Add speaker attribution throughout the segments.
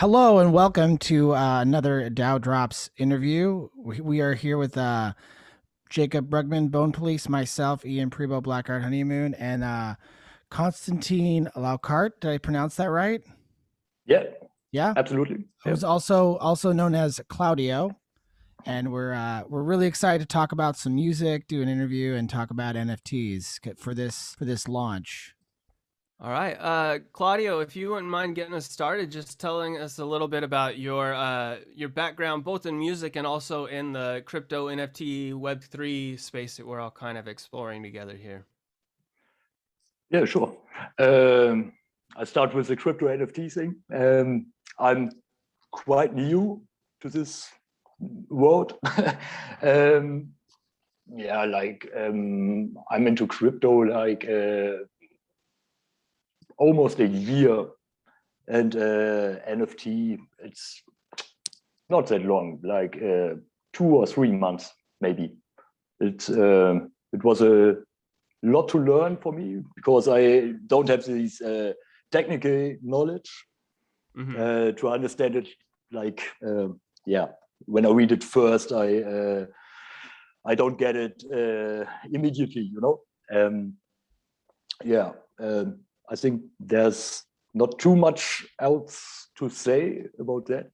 Speaker 1: Hello and welcome to another DAOdrops interview. We are here with Jacob Brugman, Bone Police, myself, Ian Prebo, Blackheart Honeymoon, and Constantine Laucart. Did I pronounce that right?
Speaker 2: Yeah,
Speaker 1: Yeah.
Speaker 2: absolutely. Yeah.
Speaker 1: Who's also known as Klaudio, and we're really excited to talk about some music, do an interview, and talk about NFTs for this launch.
Speaker 3: All right, Claudio, if you wouldn't mind getting us started, just telling us a little bit about your background, both in music and also in the crypto NFT Web3 space that we're all kind of exploring together here.
Speaker 2: Yeah, sure. I start with the crypto NFT thing. I'm quite new to this world. Yeah, I'm into crypto like almost a year, and NFT it's not that long, like 2 or 3 months maybe. It was a lot to learn for me because I don't have this technical knowledge to understand it. Like, yeah, when I read it first, I don't get it immediately, you know. Yeah, I think there's not too much else to say about that.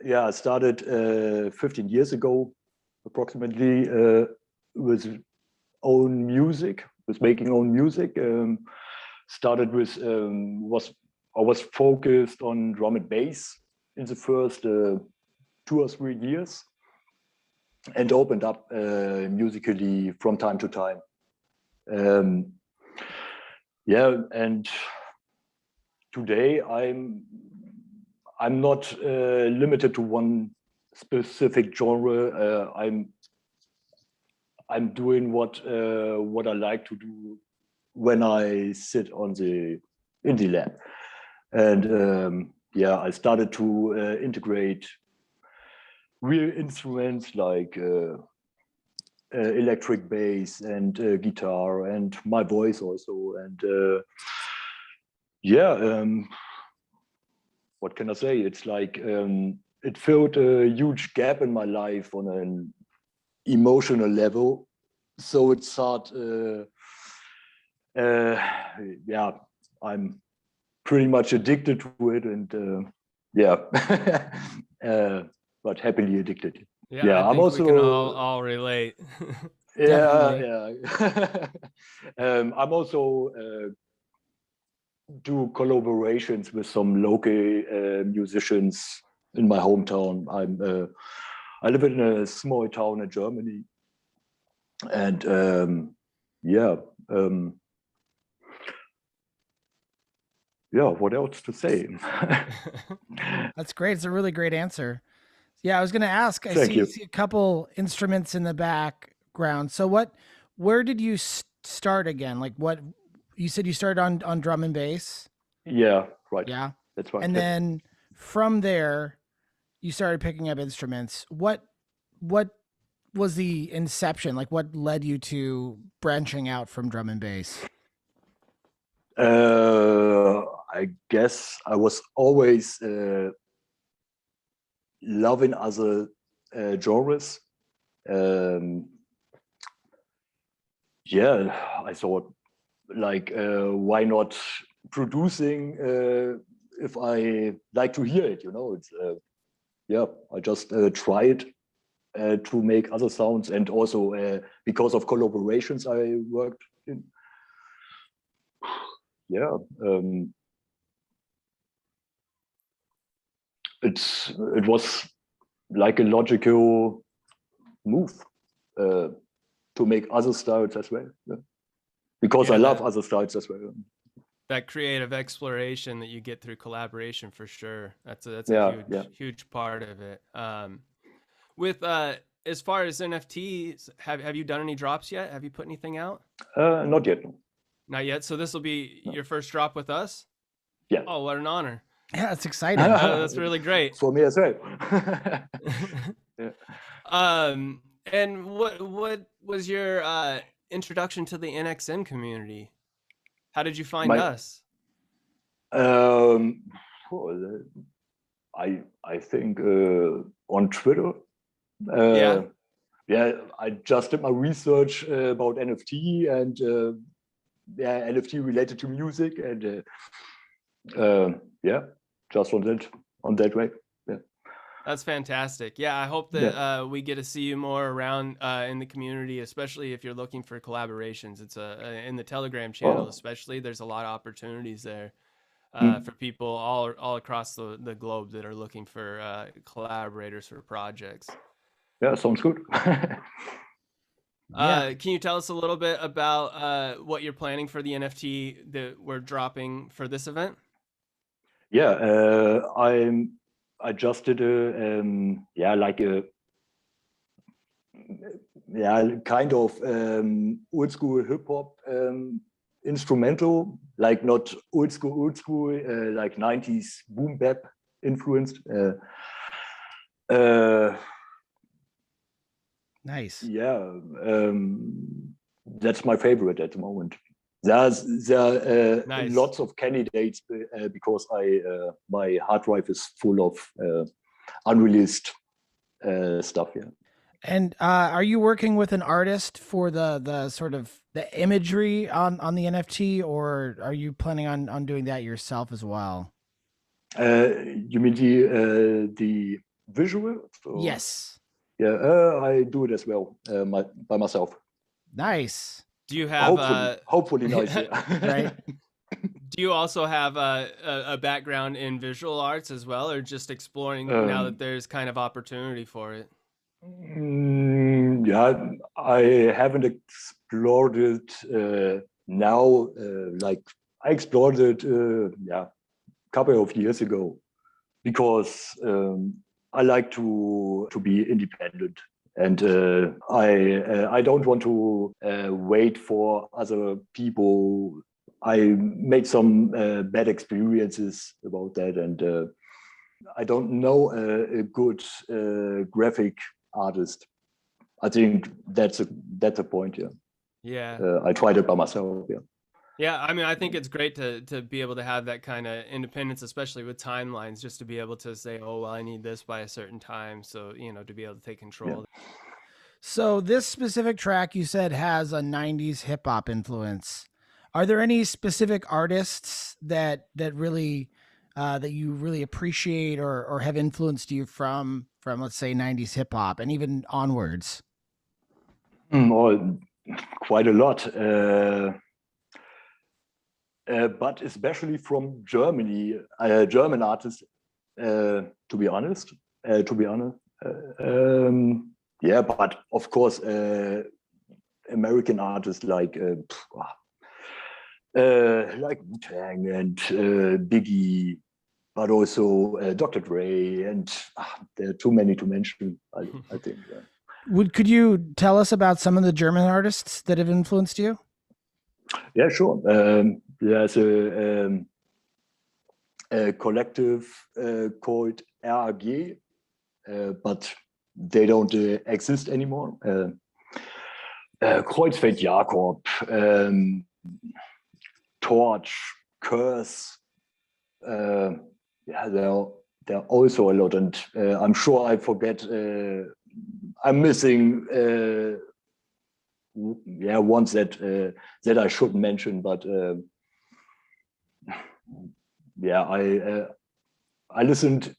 Speaker 2: Yeah, I started 15 years ago, approximately, with making own music. Started with I was focused on drum and bass in the first 2 or 3 years, and opened up musically from time to time. Yeah, and today I'm not limited to one specific genre. I'm doing what I like to do when I sit in the lab, and yeah, I started to integrate real instruments like electric bass and guitar and my voice also, and yeah, what can I say? It's like it filled a huge gap in my life on an emotional level, so it's hard. Yeah, I'm pretty much addicted to it, and yeah, but happily addicted.
Speaker 3: Yeah, I
Speaker 2: I'm
Speaker 3: think
Speaker 2: also
Speaker 3: we can all relate.
Speaker 2: yeah. I'm also do collaborations with some local musicians in my hometown. I live in a small town in Germany, and yeah, yeah. What else to say?
Speaker 1: That's great. It's a really great answer. Yeah, I was going to ask. I
Speaker 2: Thank
Speaker 1: see,
Speaker 2: you.
Speaker 1: see a couple instruments in the background. So where did you start again? Like what you said you started on drum and bass?
Speaker 2: Yeah, right.
Speaker 1: Yeah.
Speaker 2: That's right.
Speaker 1: And then from there you started picking up instruments. What was the inception? Like what led you to branching out from drum and bass?
Speaker 2: I guess I was always loving other genres. Um, yeah, I thought, like, why not producing if I like to hear it? You know, it's yeah. I just tried to make other sounds, and also because of collaborations I worked in. Yeah, it was like a logical move uh, to make other styles as well. Yeah. Because I love other styles as well.
Speaker 3: That creative exploration that you get through collaboration, for sure. That's a huge part of it. With as far as NFTs, have you done any drops yet? Have you put anything out?
Speaker 2: Not yet.
Speaker 3: Not yet. So this will be your first drop with us?
Speaker 2: Yeah.
Speaker 3: Oh, what an honor.
Speaker 1: Yeah, that's exciting.
Speaker 3: That's really great.
Speaker 2: For me as well.
Speaker 3: Yeah. And what was your introduction to the NXN community? How did you find us?
Speaker 2: I think on Twitter. Yeah, I just did my research about NFT and NFT related to music, and just on that way. Yeah.
Speaker 3: That's fantastic. Yeah, I hope that we get to see you more around in the community, especially if you're looking for collaborations. It's in the Telegram channel, especially. There's a lot of opportunities there for people all across the globe that are looking for collaborators for projects.
Speaker 2: Yeah, sounds good.
Speaker 3: Can you tell us a little bit about what you're planning for the NFT that we're dropping for this event?
Speaker 2: Yeah, I just did a kind of old school hip hop instrumental, like not old school, like 90s boom bap influenced.
Speaker 1: Nice.
Speaker 2: Yeah, that's my favorite at the moment. There are
Speaker 3: Nice.
Speaker 2: Lots of candidates because my hard drive is full of unreleased stuff. Yeah.
Speaker 1: And are you working with an artist for the sort of the imagery on the NFT, or are you planning on doing that yourself as well?
Speaker 2: You mean the visual?
Speaker 1: Yes.
Speaker 2: Yeah, I do it as well by myself.
Speaker 1: Nice.
Speaker 3: Do you have
Speaker 2: hopefully nice? Yeah.
Speaker 1: Right.
Speaker 3: Do you also have a background in visual arts as well, or just exploring now that there's kind of opportunity for it?
Speaker 2: Yeah, I haven't explored it now. Like I explored it, a couple of years ago, because I like to be independent, and I don't want to wait for other people. I made some bad experiences about that, and I don't know a good graphic artist. I think that's a point. Yeah.
Speaker 3: Yeah.
Speaker 2: I tried it by myself. Yeah.
Speaker 3: Yeah, I mean, I think it's great to be able to have that kind of independence, especially with timelines, just to be able to say, oh, well, I need this by a certain time. So, to be able to take control.
Speaker 2: Yeah.
Speaker 1: So this specific track you said has a 90s hip hop influence. Are there any specific artists that really that you really appreciate or have influenced you from let's say 90s hip hop and even onwards?
Speaker 2: Quite a lot. But especially from Germany, German artists. To be honest. Yeah, but of course, American artists like Wu-Tang and Biggie, but also Dr. Dre, and there are too many to mention. I think. Yeah.
Speaker 1: Could you tell us about some of the German artists that have influenced you?
Speaker 2: Yeah, sure. There's a collective called RAG, but they don't exist anymore. Kreuzfeld Jakob, Torch, Curse. Yeah, there are also a lot, and I'm sure I forget. I'm missing. Ones that I should mention, but I listened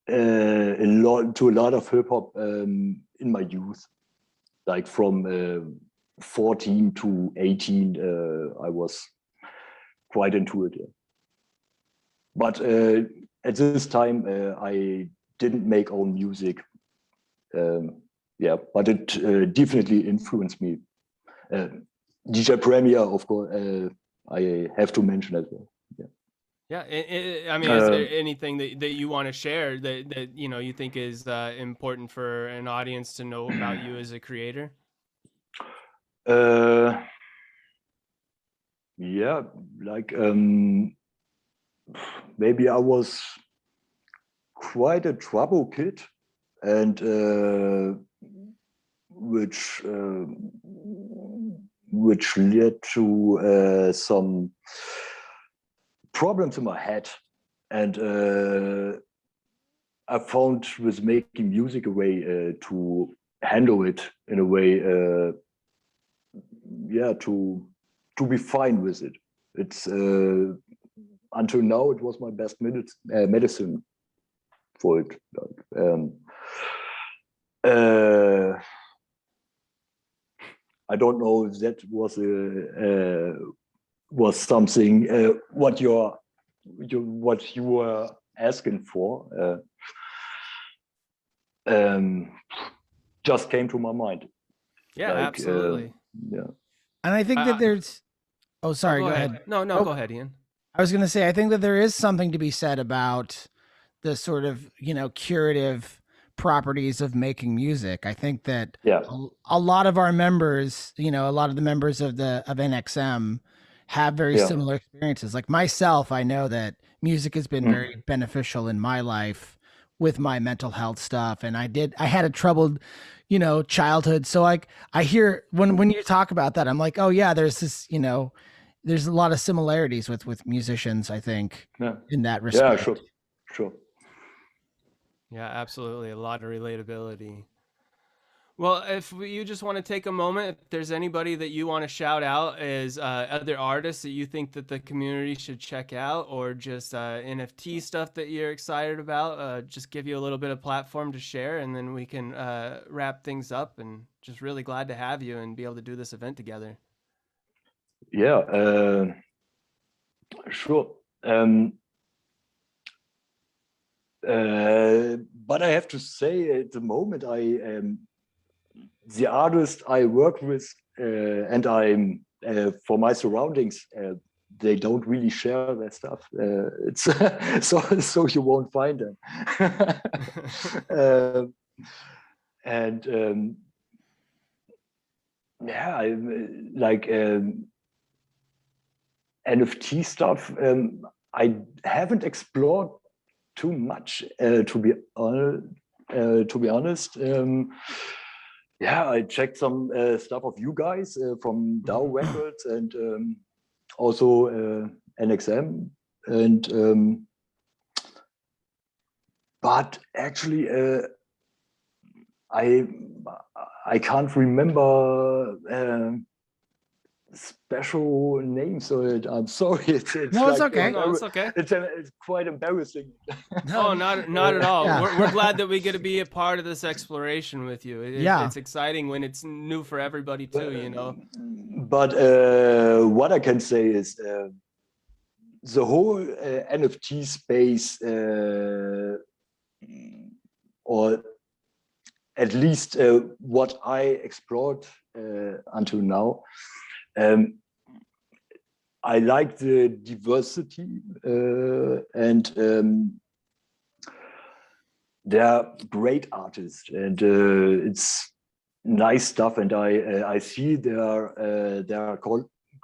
Speaker 2: to a lot of hip hop in my youth, like from 14 to 18. I was quite into it. Yeah. But at this time, I didn't make own music. But it definitely influenced me. DJ Premier, of course, I have to mention as well.
Speaker 3: Yeah, I mean, is there anything that you want to share that you think is important for an audience to know about you as a creator?
Speaker 2: Yeah, like maybe I was quite a trouble kid, and which led to some problems in my head. and I found with making music a way to handle it in a way, to be fine with it. It's until now it was my best medicine for it. I don't know if that was something what you were asking for. Just came to my mind.
Speaker 3: Yeah, absolutely.
Speaker 2: Yeah.
Speaker 1: And I think that there's, oh, sorry, go ahead.
Speaker 3: No, go ahead, Ian.
Speaker 1: I was going to say, I think that there is something to be said about the sort of, curative properties of making music. I think that a lot of our members, a lot of the members of NXM have very similar experiences. Like myself, I know that music has been very beneficial in my life with my mental health stuff. And I had a troubled, childhood. So like I hear when you talk about that, I'm like, oh yeah, there's this, there's a lot of similarities with musicians, I think, in that respect.
Speaker 2: Yeah, sure.
Speaker 3: Yeah, absolutely. A lot of relatability. Well, if you just want to take a moment, if there's anybody that you want to shout out as other artists that you think that the community should check out, or just NFT stuff that you're excited about, just give you a little bit of platform to share, and then we can wrap things up. And just really glad to have you and be able to do this event together.
Speaker 2: Yeah, sure. But I have to say, at the moment, the artists I work with, and I'm for my surroundings, they don't really share their stuff. It's so you won't find them. I like NFT stuff. I haven't explored too much, to be honest. I checked some stuff of you guys from DAO Records and also NXM, and but actually I can't remember special names, so I'm sorry. It's
Speaker 1: okay.
Speaker 3: It's okay.
Speaker 2: It's quite embarrassing.
Speaker 3: No, not at all. Yeah. We're glad that we get to be a part of this exploration with you. It's exciting when it's new for everybody too,
Speaker 2: But what I can say is the whole NFT space, or at least what I explored until now, I like the diversity, and they're great artists, and it's nice stuff. And I see there are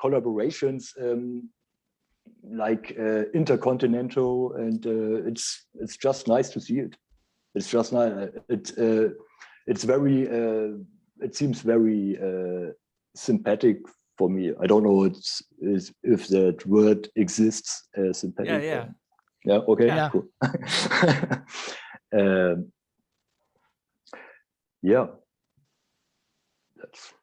Speaker 2: collaborations like intercontinental, and it's just nice to see it. It's just nice. It's very. It seems very sympathetic for me. I don't know if that word exists. Sympathetic.
Speaker 3: Yeah.
Speaker 2: Yeah. Okay.
Speaker 3: Yeah.
Speaker 2: Cool. Yeah. That's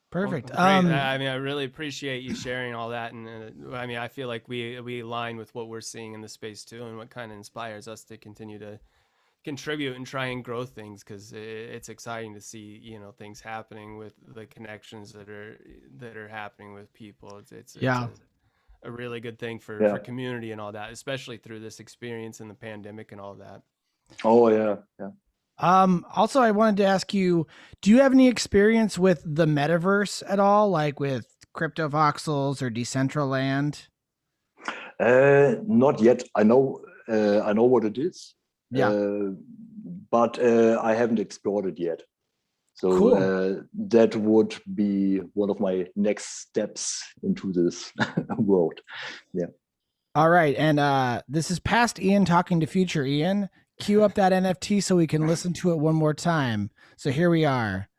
Speaker 1: perfect.
Speaker 3: I mean, I really appreciate you sharing all that, and I mean, I feel like we align with what we're seeing in the space too, and what kind of inspires us to continue to contribute and try and grow things, because it's exciting to see things happening with the connections that are happening with people. It's a really good thing for community and all that, especially through this experience in the pandemic and all that.
Speaker 2: Oh yeah.
Speaker 1: Also, I wanted to ask you, do you have any experience with the metaverse at all, like with crypto voxels or Decentraland?
Speaker 2: Not yet. I know what it is.
Speaker 1: Yeah.
Speaker 2: But I haven't explored it yet. So
Speaker 1: cool.
Speaker 2: That would be one of my next steps into this world. Yeah.
Speaker 1: All right. And this is past Ian talking to future Ian. Cue up that NFT so we can listen to it one more time. So here we are.